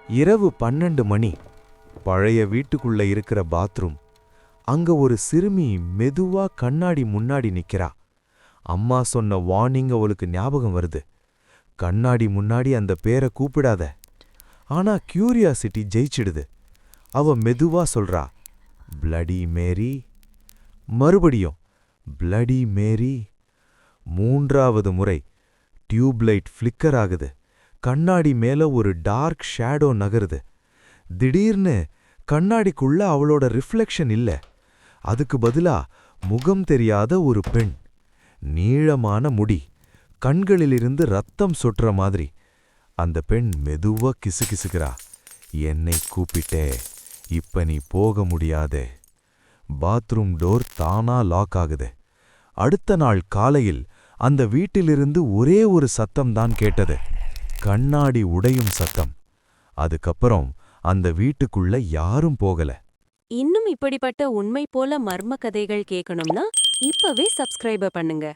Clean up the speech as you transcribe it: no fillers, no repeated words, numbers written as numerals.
இரவு 12 மணி. பழைய வீட்டுக்குள்ள இருக்கிற பாத்ரூம். அங்க ஒரு சிறுமி மெதுவா கண்ணாடி முன்னாடி நிக்கிறா. அம்மா சொன்ன வார்னிங் அவளுக்கு ஞாபகம் வருது. கண்ணாடி முன்னாடி அந்த பேரை கூப்பிடாத. ஆனா கியூரியாசிட்டி ஜெயிச்சிடுது. அவ மெதுவா சொல்றா, பிளடி மேரி. மறுபடியும் பிளடி மேரி. மூன்றாவது முறை டியூப்லைட் ஃப்ளிக்கர் ஆகுது. கண்ணாடி மேல ஒரு டார்க் ஷேடோ நகருது. திடீர்னு கண்ணாடிக்குள்ள அவளோட ரிஃப்ளெக்ஷன் இல்ல. அதுக்கு பதிலா முகம் தெரியாத ஒரு பெண். நீளமான முடி, கண்களிலிருந்து ரத்தம் சொட்டுற மாதிரி. அந்த பெண் மெதுவா கிசுகிசுக்கிறா. என்னை கூப்பிட்டே, இப்ப நீ போக முடியாதே. பாத்ரூம் டோர் தானா லாக் ஆகுது. அடுத்த நாள் காலையில் அந்த வீட்டிலிருந்து ஒரே ஒரு சத்தம்தான் கேட்டது. கண்ணாடி உடையும் சத்தம். அதுக்கப்புறம் அந்த வீட்டுக்குள்ள யாரும் போகல. இன்னும் இப்படிப்பட்ட உண்மை போல மர்ம கதைகள் கேட்கணும்னா இப்பவே சப்ஸ்கிரைபர் பண்ணுங்க.